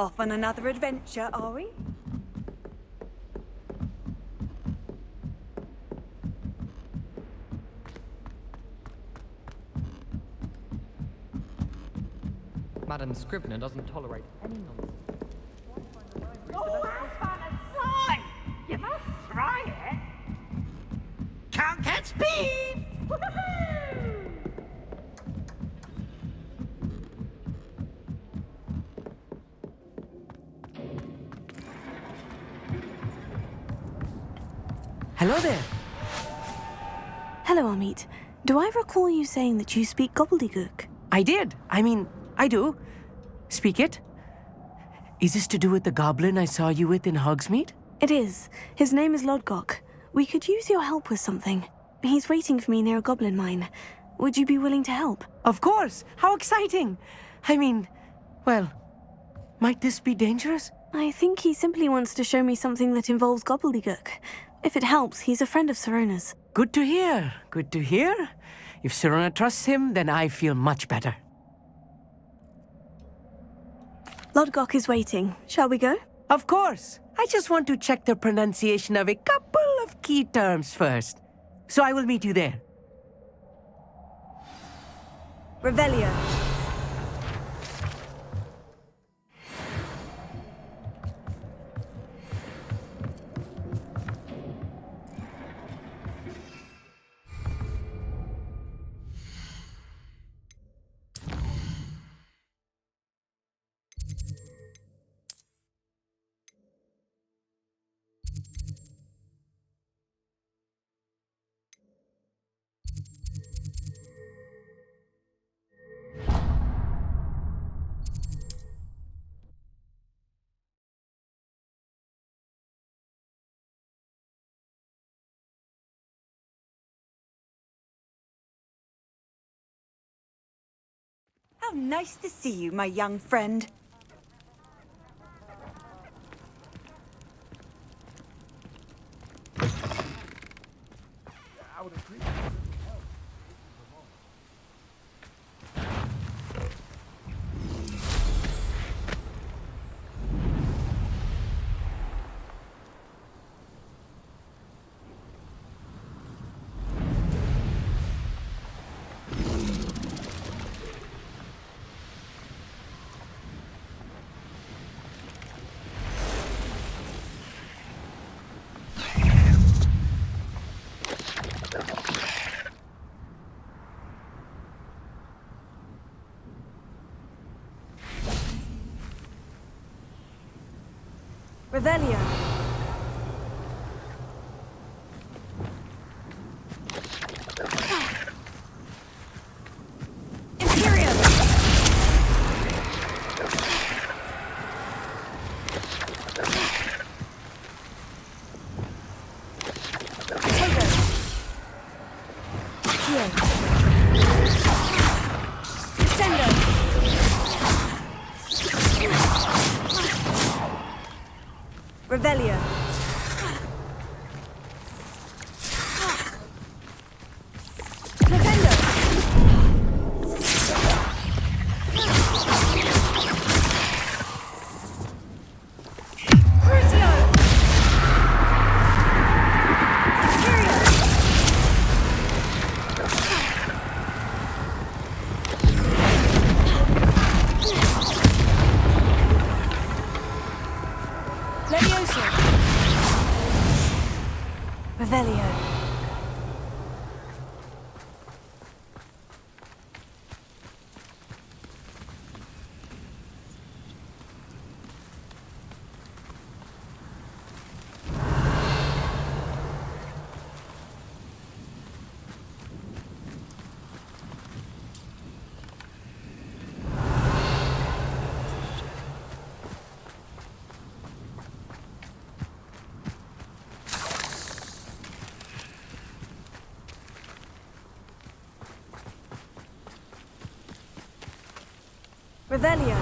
Off on another adventure, are we? Madam Scrivener doesn't tolerate any nonsense. Oh, have fun and slime! You must try it! Can't catch beef! Woohoo! Hello there. Hello, Amit. Do I recall you saying that you speak gobbledygook? I did. I do. Speak it. Is this to do with the goblin I saw you with in Hogsmeade? It is. His name is Lodgok. We could use your help with something. He's waiting for me near a goblin mine. Would you be willing to help? Of course. How exciting. Well, might this be dangerous? I think he simply wants to show me something that involves gobbledygook. If it helps, he's a friend of Sirona's. Good to hear. Good to hear. If Sirona trusts him, then I feel much better. Lodgok is waiting. Shall we go? Of course. I just want to check the pronunciation of a couple of key terms first. So I will meet you there. Revelio. How nice to see you, my young friend. Revelio. Imperium. Potato. Here. Descendo. Revelio. Defendo. Crucio. Imperium. Levioso. Revelio. Revelio.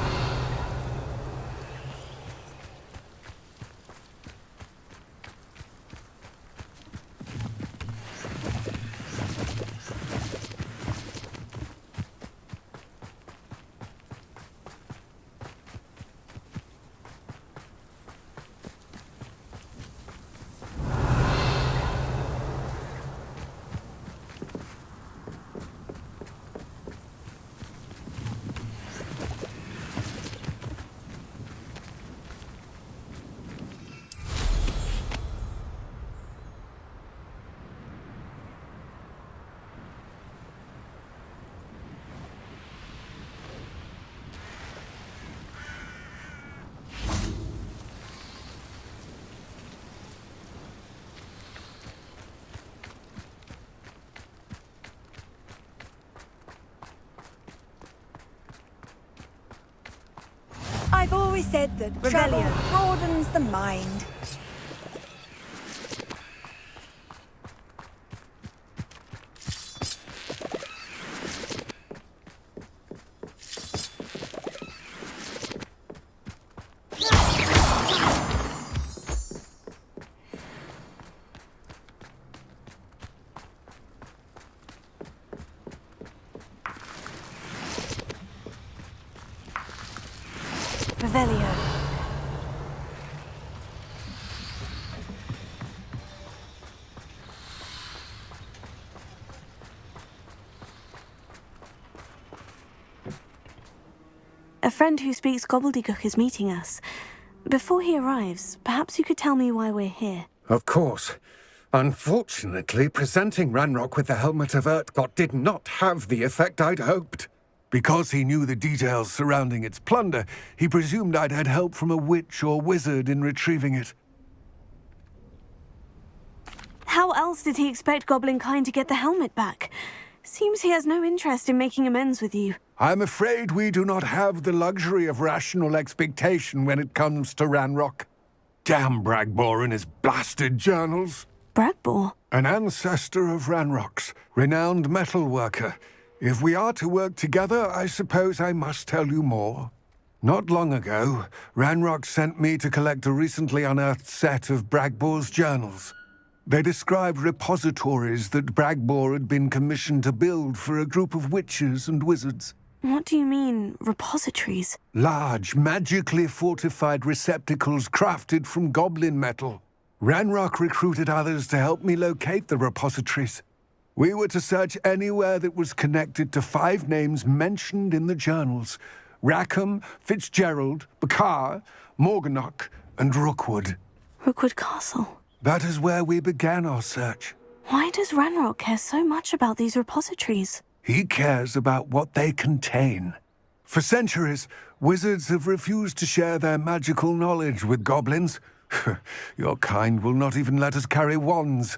always said that travel Revelio. broadens the mind. Revelio. A friend who speaks gobbledygook is meeting us. Before he arrives, perhaps you could tell me why we're here. Of course. Unfortunately, presenting Ranrock with the Helmet of Urtkot did not have the effect I'd hoped. Because he knew the details surrounding its plunder, he presumed I'd had help from a witch or wizard in retrieving it. How else did he expect Goblinkind to get the helmet back? Seems he has no interest in making amends with you. I'm afraid we do not have the luxury of rational expectation when it comes to Ranrock. Damn Bragbor and his blasted journals. Bragbor? An ancestor of Ranrock's, renowned metal worker. If we are to work together, I suppose I must tell you more. Not long ago, Ranrock sent me to collect a recently unearthed set of Bragbor's journals. They described repositories that Bragbor had been commissioned to build for a group of witches and wizards. What do you mean, repositories? Large, magically fortified receptacles crafted from goblin metal. Ranrock recruited others to help me locate the repositories. We were to search anywhere that was connected to 5 names mentioned in the journals: Rackham, Fitzgerald, Bakar, Morganach, and Rookwood. Rookwood Castle. That is where we began our search. Why does Ranrock care so much about these repositories? He cares about what they contain. For centuries, wizards have refused to share their magical knowledge with goblins. Your kind will not even let us carry wands.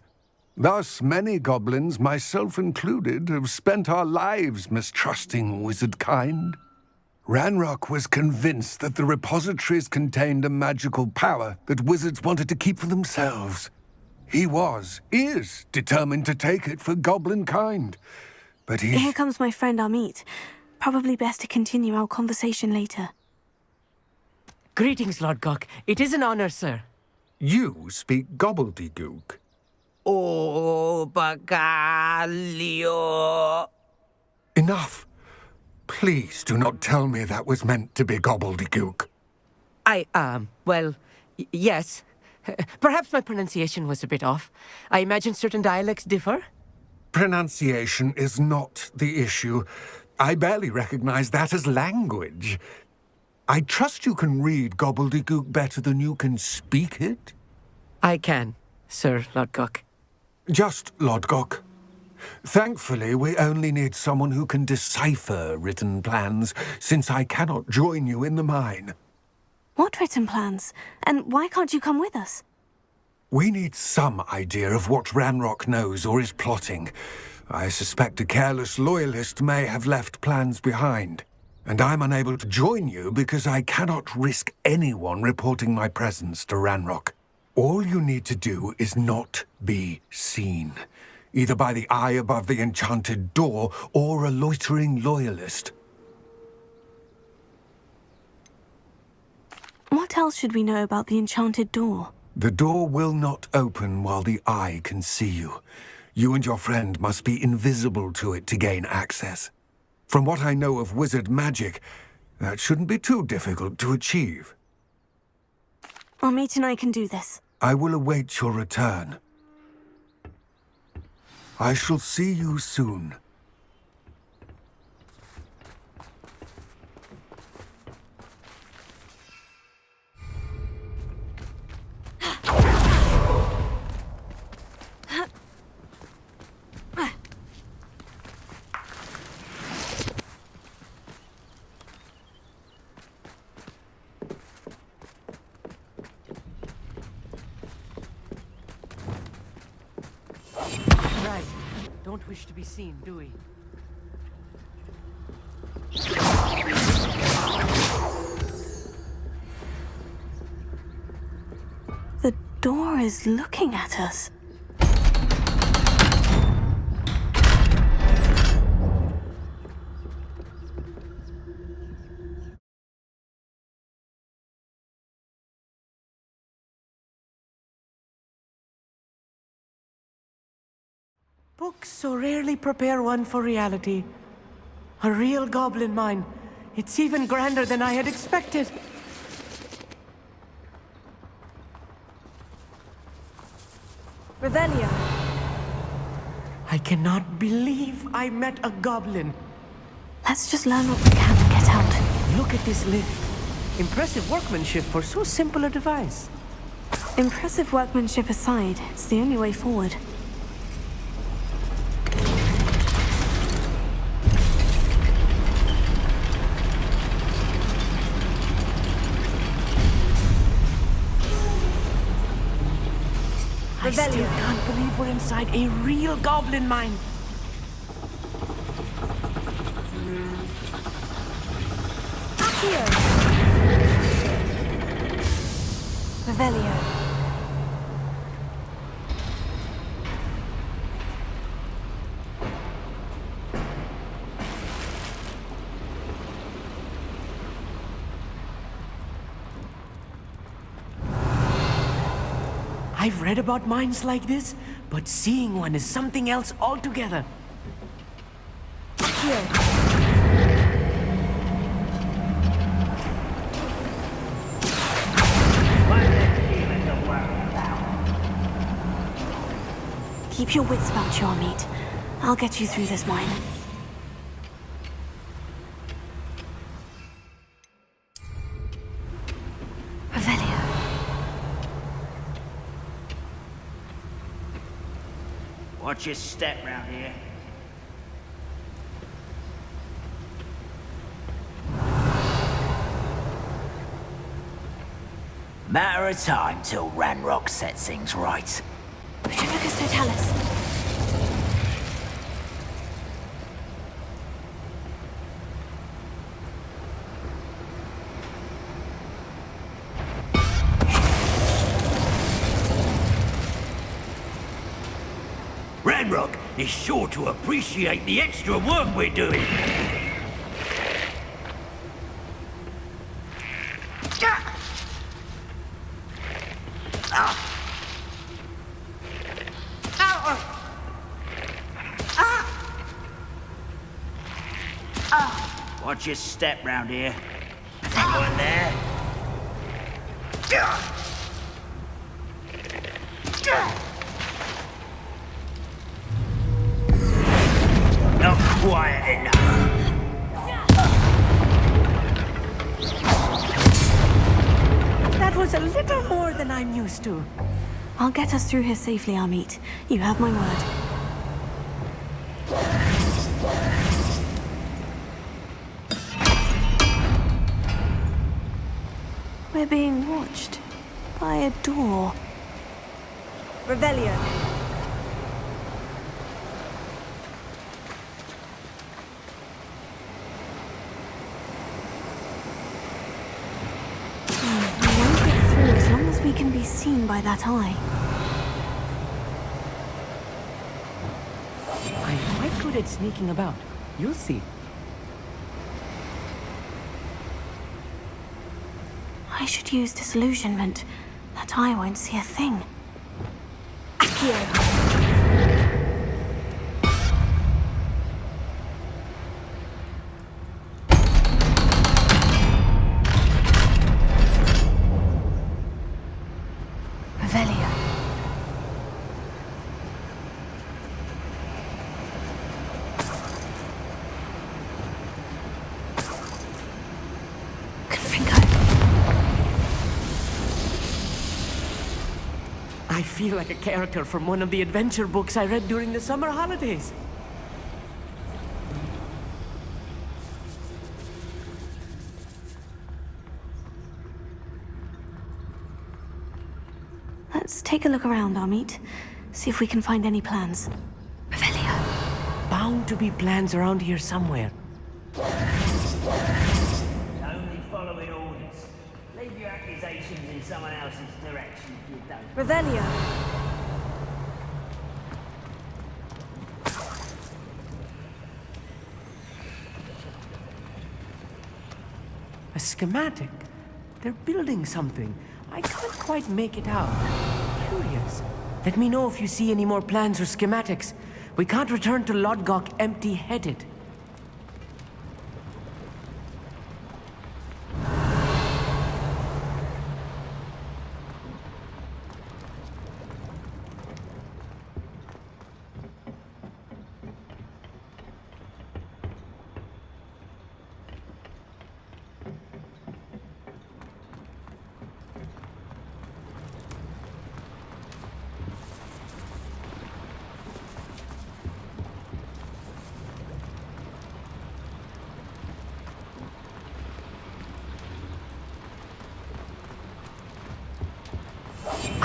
Thus, many goblins, myself included, have spent our lives mistrusting wizard kind. Ranrock was convinced that the repositories contained a magical power that wizards wanted to keep for themselves. He is determined to take it for goblin kind. But Here comes my friend Amit. Probably best to continue our conversation later. Greetings, Lord Gok. It is an honor, sir. You speak gobbledygook. Oh, Bagalio. Enough. Please do not tell me that was meant to be gobbledygook. Yes. Perhaps my pronunciation was a bit off. I imagine certain dialects differ. Pronunciation is not the issue. I barely recognize that as language. I trust you can read gobbledygook better than you can speak it? I can, Sir Lord Gok. Just Lodgok. Thankfully, we only need someone who can decipher written plans, since I cannot join you in the mine. What written plans? And why can't you come with us? We need some idea of what Ranrock knows or is plotting. I suspect a careless loyalist may have left plans behind. And I'm unable to join you because I cannot risk anyone reporting my presence to Ranrock. All you need to do is not be seen, either by the eye above the enchanted door or a loitering loyalist. What else should we know about the enchanted door? The door will not open while the eye can see you. You and your friend must be invisible to it to gain access. From what I know of wizard magic, that shouldn't be too difficult to achieve. Amit and I can do this. I will await your return. I shall see you soon. Right. Don't wish to be seen, do we? door is looking at us. Books so rarely prepare one for reality. A real goblin mine. It's even grander than I had expected. Revelio. I cannot believe I met a goblin. Let's just learn what we can and get out. Look at this lift. Impressive workmanship for so simple a device. Impressive workmanship aside, it's the only way forward. I still can't believe we're inside a real goblin mine. Accio! Revelio. I've read about mines like this, but seeing one is something else altogether. Keep your wits about you, Amit. I'll get you through this mine. Revelio. Watch your step round here. Matter of time till Ranrock sets things right. Petrificus Totalis. Ranrock is sure to appreciate the extra work we're doing. Watch your step round here. Anyone there? Not quiet enough. That was a little more than I'm used to. I'll get us through here safely, Amit. You have my word. We're being watched by a door. Revelio. We won't get through as long as we can be seen by that eye. I'm quite good at sneaking about. You'll see. I should use disillusionment. That eye won't see a thing. Accio! Revelio. Confringo. I feel like a character from one of the adventure books I read during the summer holidays. Let's take a look around, Amit. See if we can find any plans. Revelio. Bound to be plans around here somewhere. Only following orders. Leave your accusations in someone else's direction, Revelio. A schematic. They're building something. I can't quite make it out. Curious. Let me know if you see any more plans or schematics. We can't return to Lodgok empty-headed.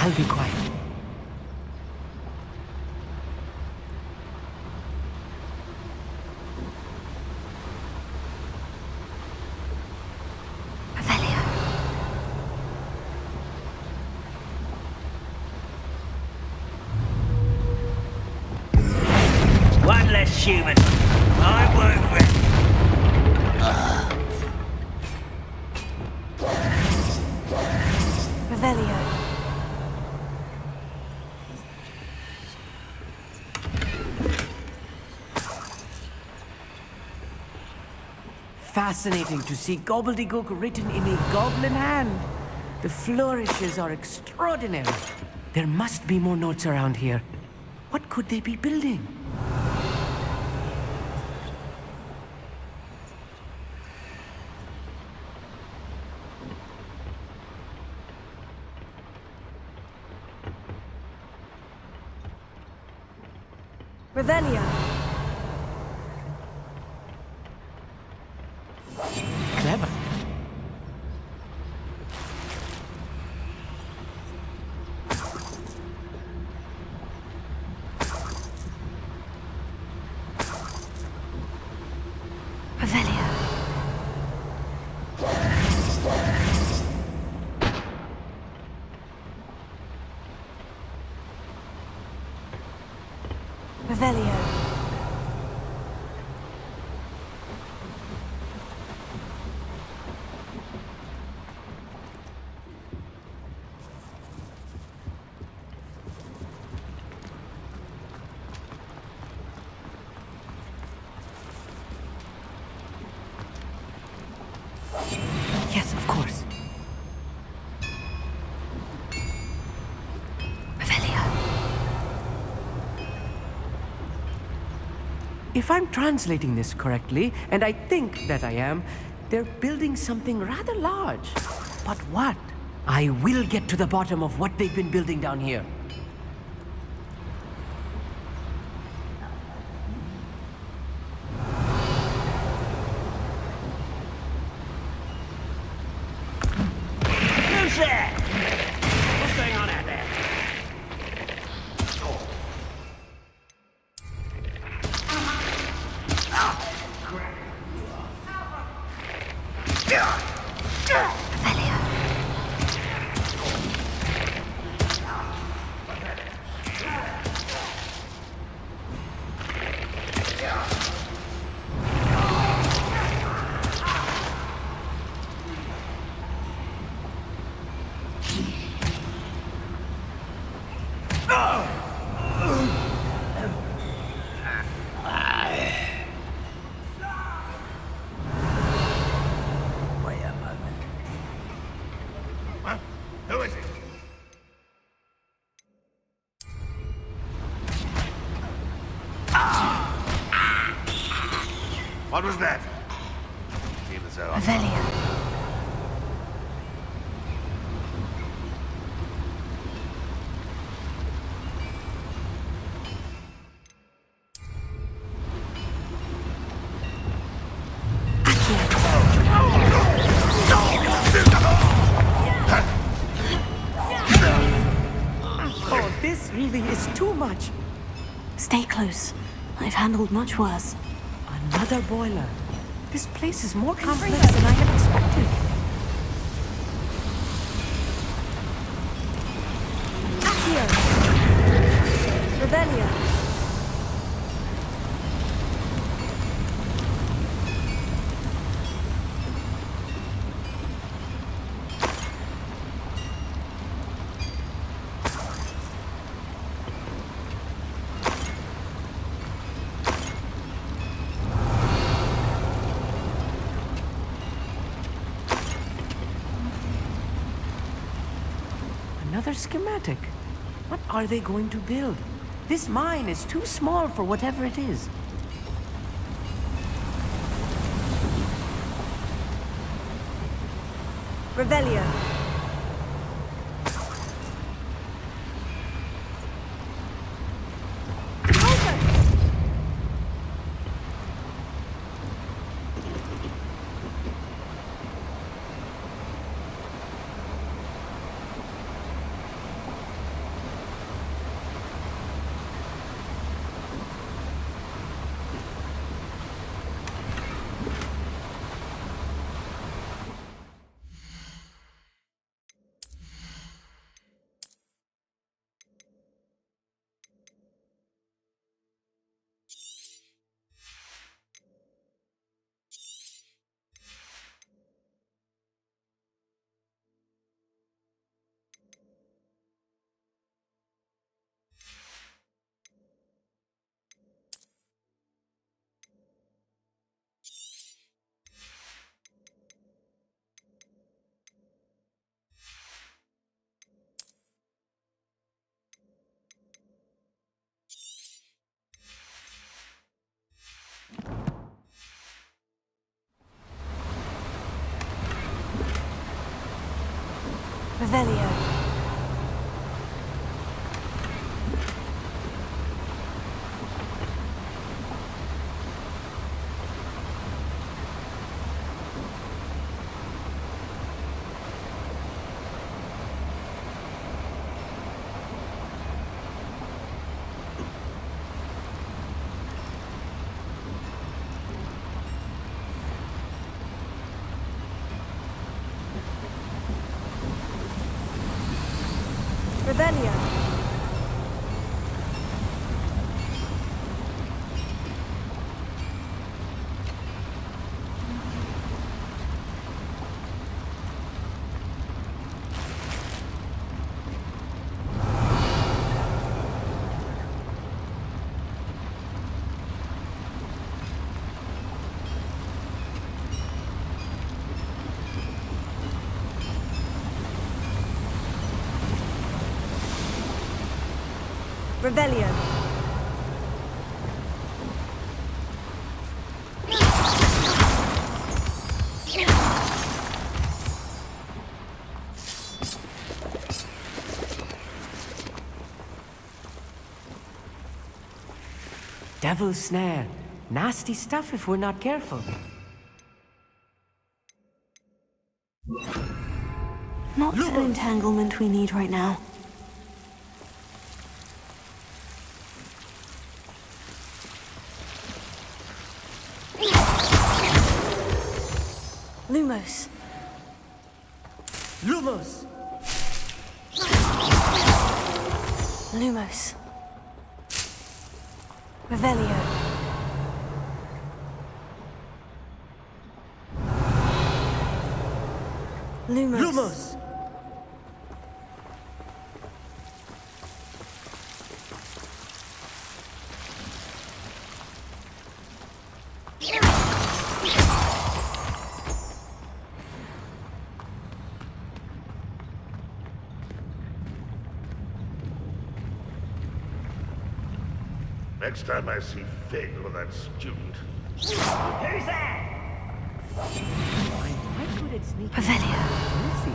I'll be quiet. Revelio. One less human. I won't rest. Revelio. Fascinating to see gobbledygook written in a goblin hand. The flourishes are extraordinary. There must be more notes around here. What could they be building? Revelio. Clever. Revelio. Revelio. Yes, of course. Revelio. If I'm translating this correctly, and I think that I am, they're building something rather large. But what? I will get to the bottom of what they've been building down here. Who's there? What's going on out there? Revelio. Wait a moment. Huh? Who is it? What was that? Feel as though I'm Revelio. Oh, this really is too much. Stay close. I've handled much worse. Another boiler. This place is more complex than I had expected. Revelio. Another schematic. What are they going to build? This mine is too small for whatever it is. Revelio. Revelio. Revelio. Revelio. Devil's snare. Nasty stuff if we're not careful. Not an entanglement we need right now. Lumos. Lumos! Lumos. Revelio. Lumos. Lumos! Next time I see Fig or that student. Why would it sneak? Revelio. We'll see.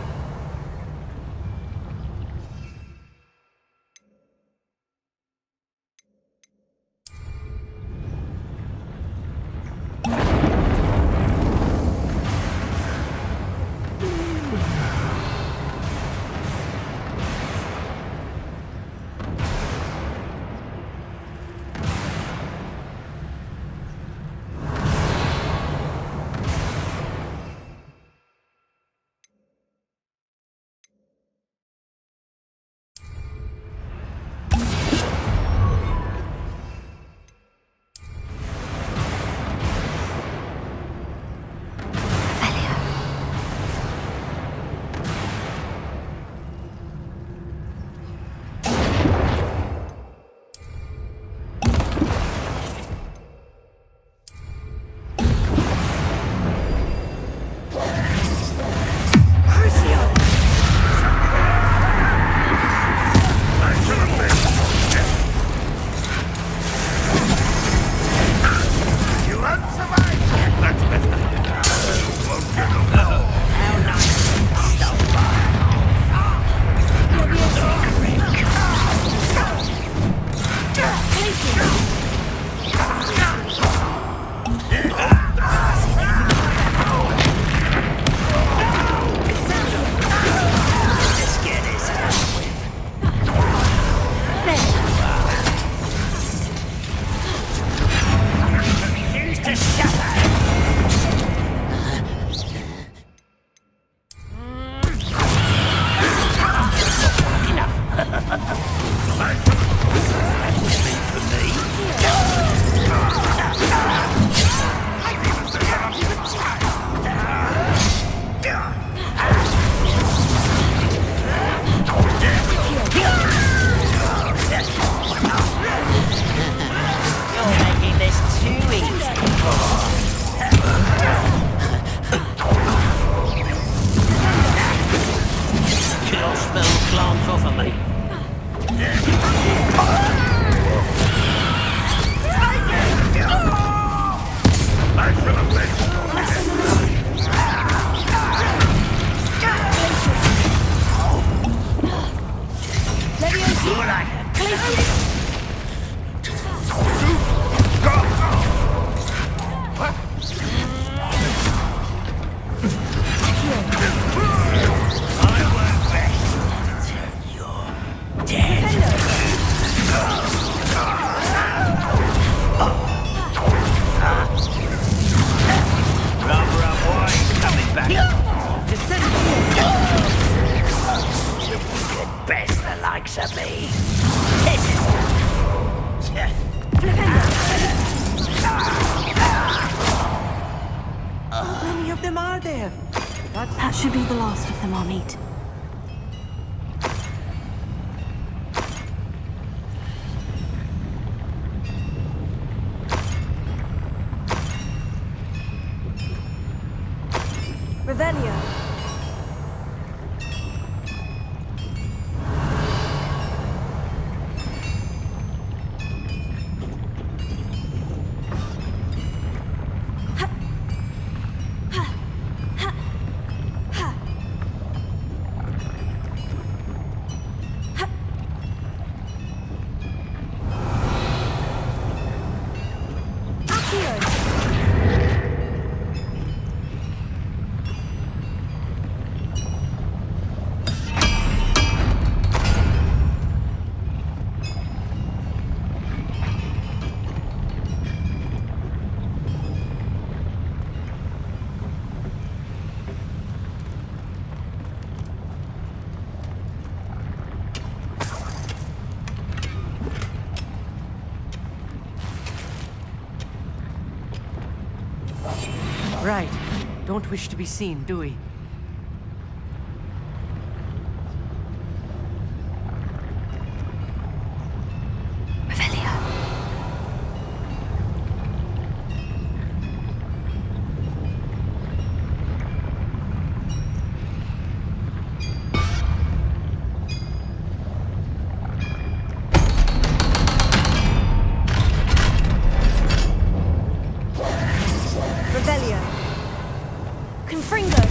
Revelia! That should be the last of them, Amit. Revelia! Right. Don't wish to be seen, do we? Revelia. Revelia. Confringo.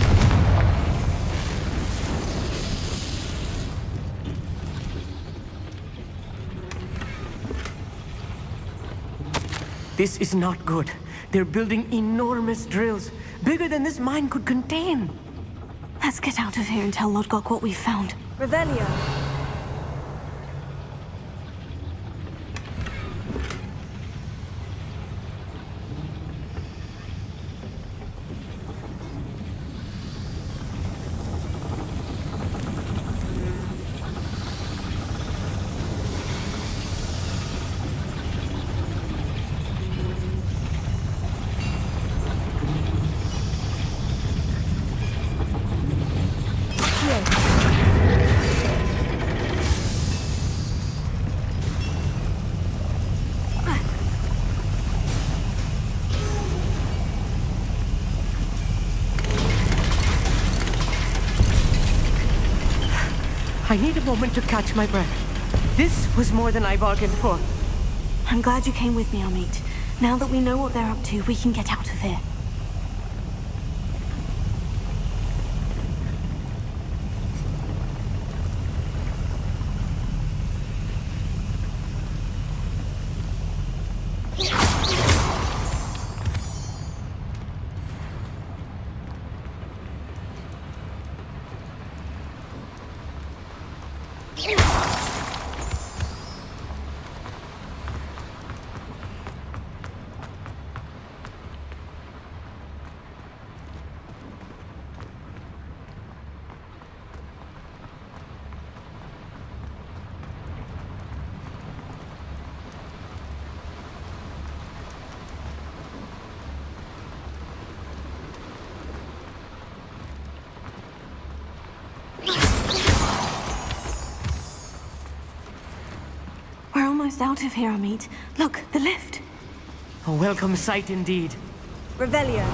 This is not good. They're building enormous drills, bigger than this mine could contain. Let's get out of here and tell Lodgok what we found. Revelia. I need a moment to catch my breath. This was more than I bargained for. I'm glad you came with me, Amit. Now that we know what they're up to, we can get out of here. We're almost out of here, Amit. Look, the lift. A welcome sight indeed. Revelia.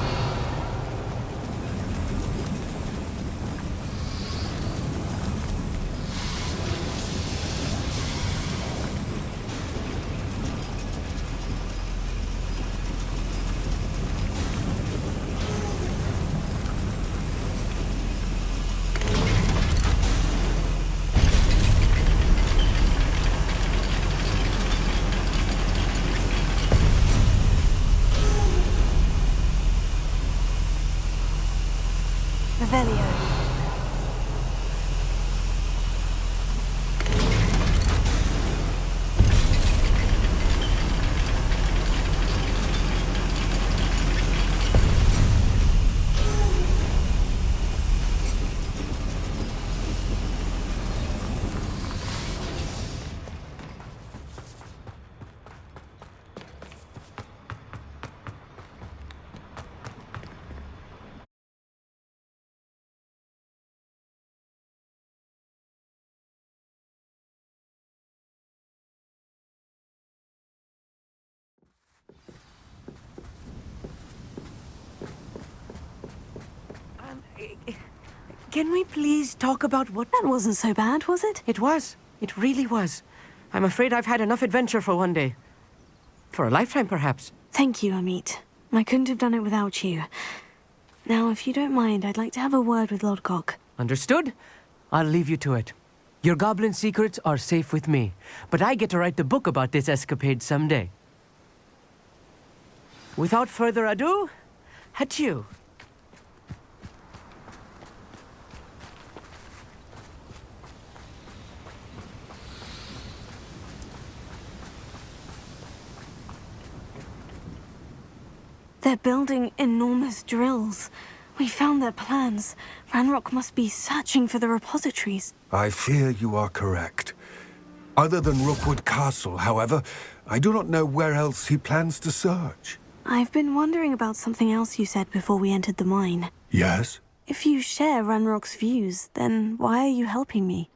can we please talk about what... That wasn't so bad, was it? It was. It really was. I'm afraid I've had enough adventure for one day. For a lifetime, perhaps. Thank you, Amit. I couldn't have done it without you. Now, if you don't mind, I'd like to have a word with Lodgok. Understood? I'll leave you to it. Your goblin secrets are safe with me, but I get to write the book about this escapade someday. Without further ado, adieu. They're building enormous drills. We found their plans. Ranrock must be searching for the repositories. I fear you are correct. Other than Rookwood Castle, however, I do not know where else he plans to search. I've been wondering about something else you said before we entered the mine. Yes? If you share Ranrock's views, then why are you helping me?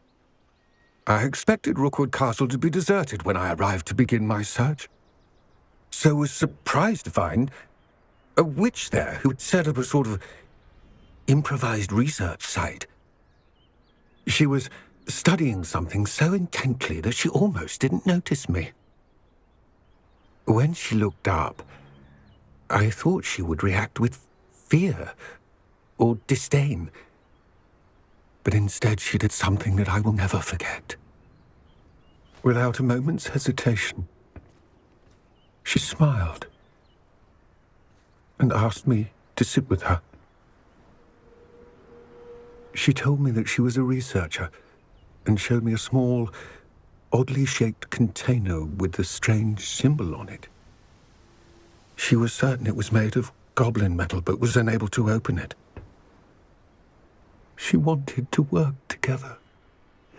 I expected Rookwood Castle to be deserted when I arrived to begin my search. So was surprised to find a witch there who had set up a sort of improvised research site. She was studying something so intently that she almost didn't notice me. When she looked up, I thought she would react with fear or disdain. But instead she did something that I will never forget. Without a moment's hesitation, she smiled and asked me to sit with her. She told me that she was a researcher and showed me a small, oddly shaped container with a strange symbol on it. She was certain it was made of goblin metal, but was unable to open it. She wanted to work together.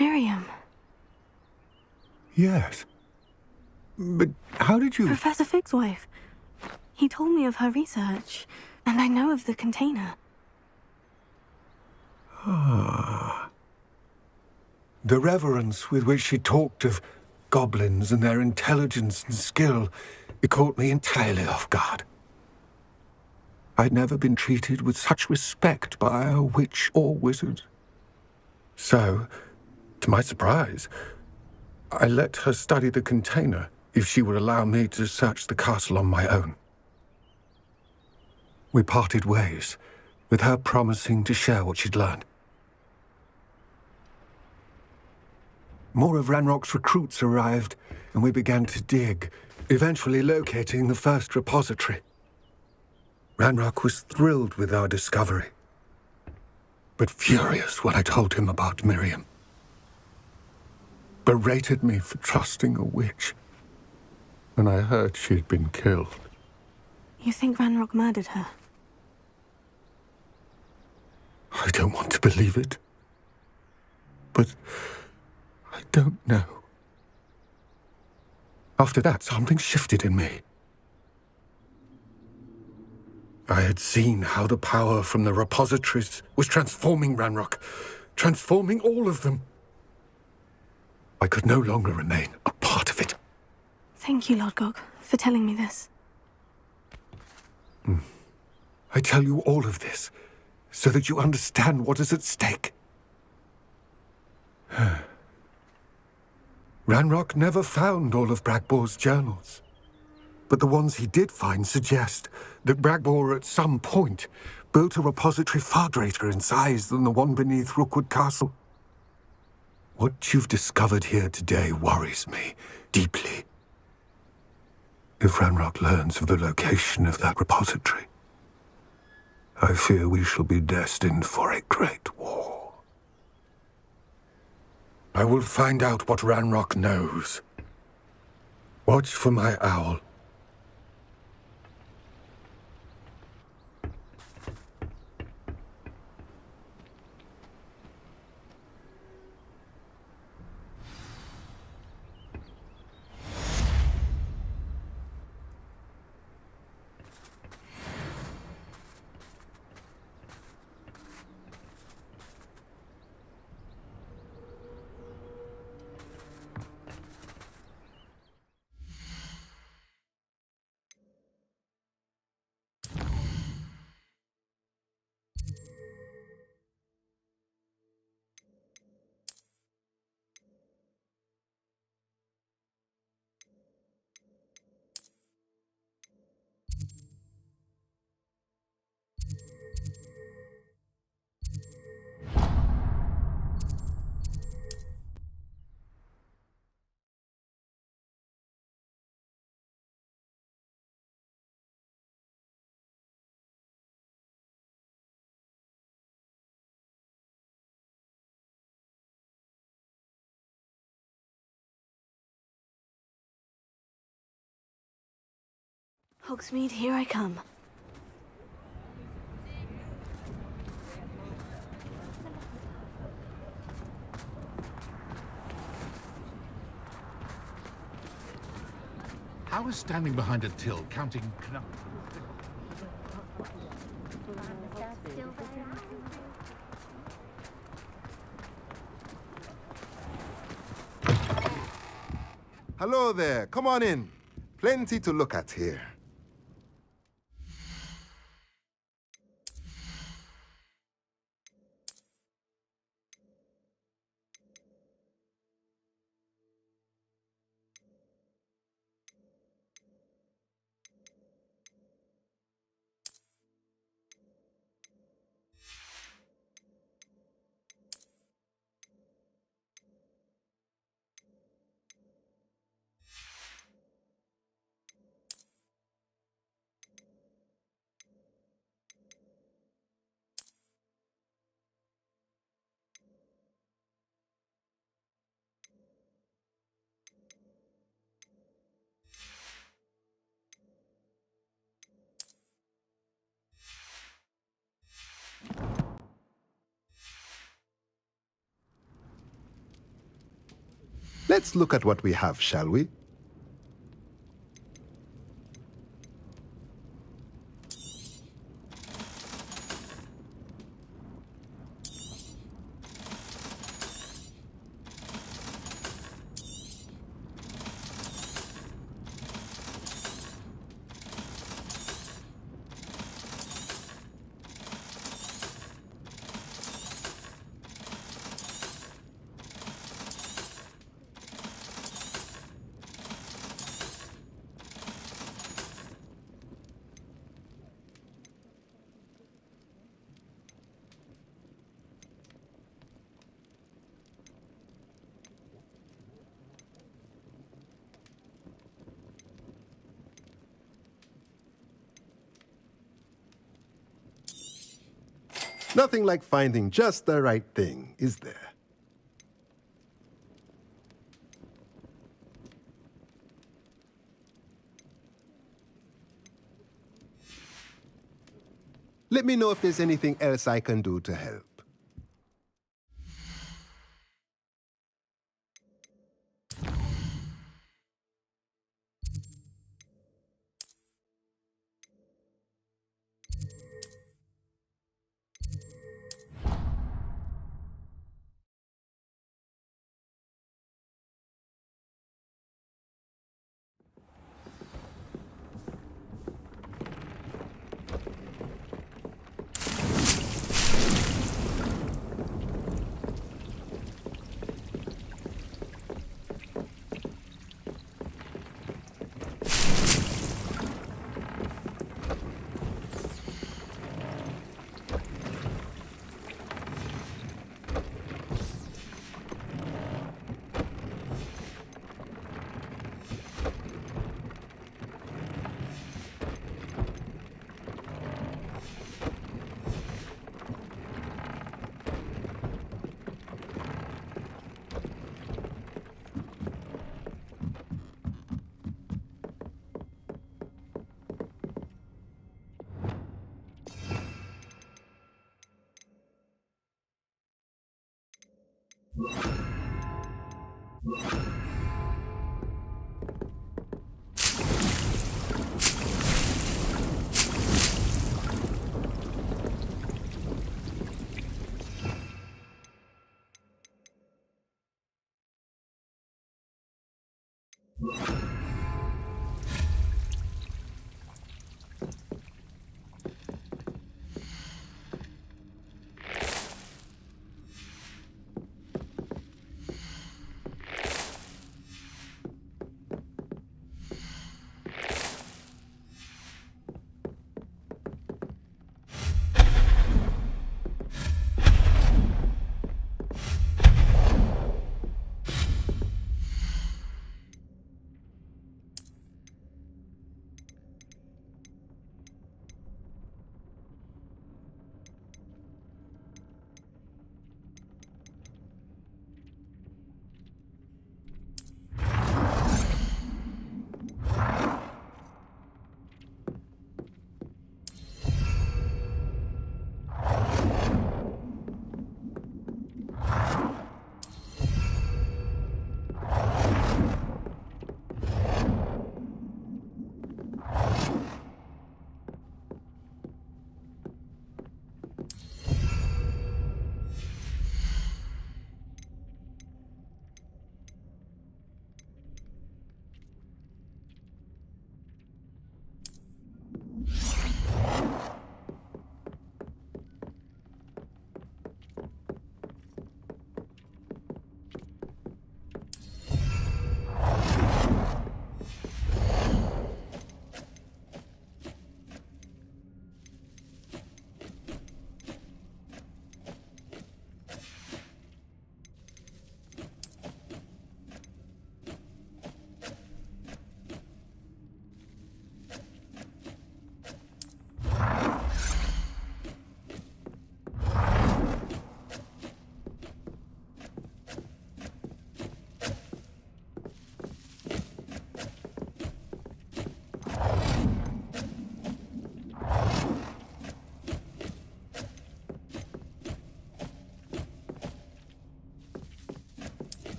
Miriam. Yes. But how did you... Professor Fig's wife. He told me of her research, and I know of the container. Ah. The reverence with which she talked of goblins and their intelligence and skill, it caught me entirely off guard. I'd never been treated with such respect by a witch or wizard. So, to my surprise, I let her study the container if she would allow me to search the castle on my own. We parted ways, with her promising to share what she'd learned. More of Ranrock's recruits arrived, and we began to dig, eventually locating the first repository. Ranrock was thrilled with our discovery, but furious when I told him about Miriam. Berated me for trusting a witch, and I heard she'd been killed. You think Ranrock murdered her? I don't want to believe it, but I don't know. After that, something shifted in me. I had seen how the power from the repositories was transforming Ranrock, transforming all of them. I could no longer remain a part of it. Thank you, Lodgok, for telling me this. I tell you all of this so that you understand what is at stake. Ranrock never found all of Bragbor's journals, but the ones he did find suggest that Bragbor at some point built a repository far greater in size than the one beneath Rookwood Castle. What you've discovered here today worries me deeply. If Ranrock learns of the location of that repository, I fear we shall be destined for a great war. I will find out what Ranrock knows. Watch for my owl. Hogsmeade, here I come. How is standing behind a till counting knuckles? Hello there. Come on in. Plenty to look at here. Let's look at what we have, shall we? Nothing like finding just the right thing, is there? Let me know if there's anything else I can do to help.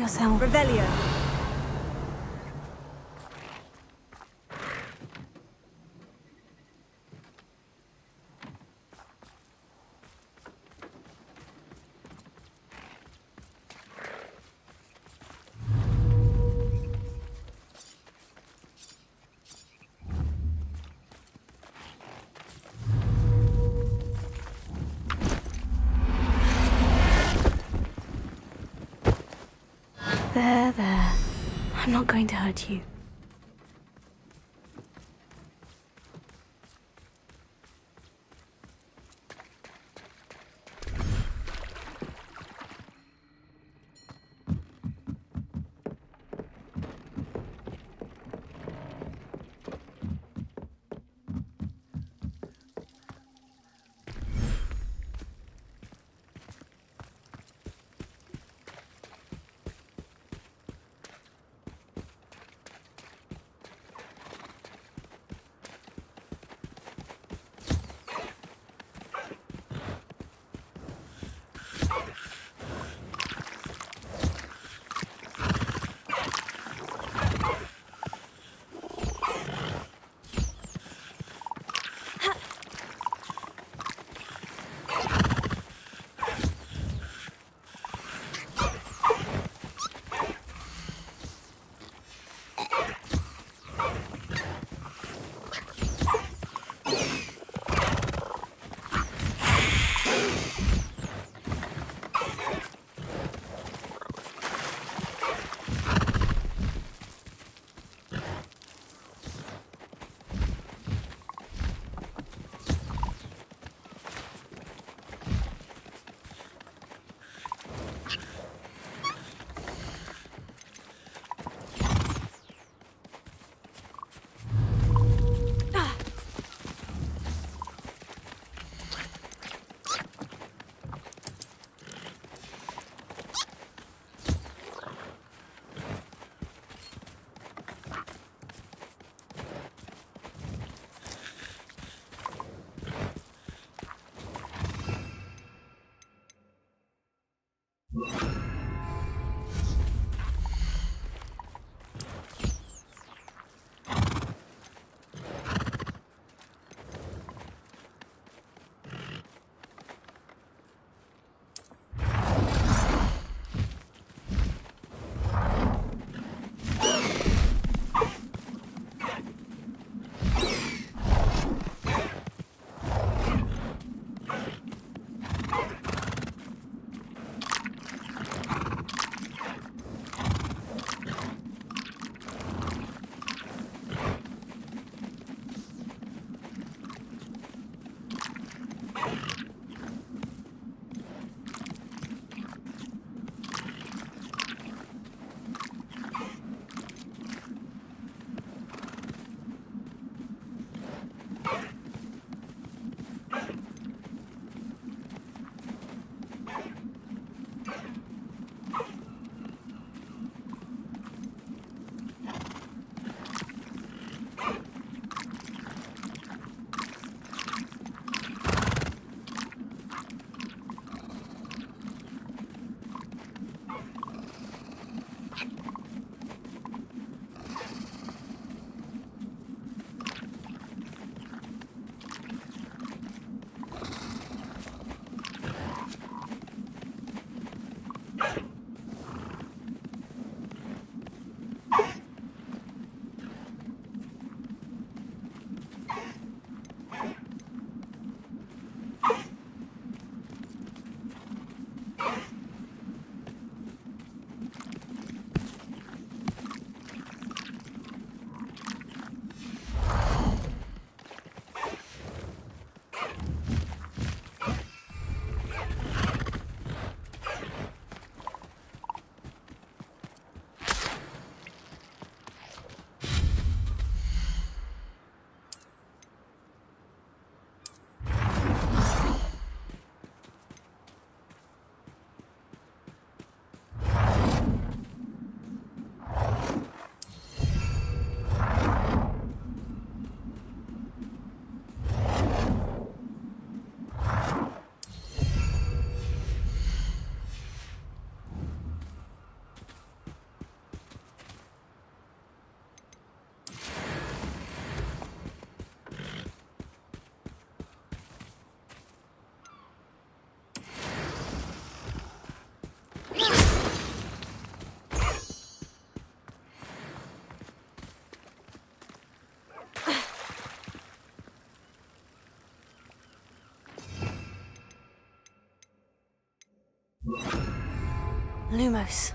yourself. Revelio. There. I'm not going to hurt you. Lumos.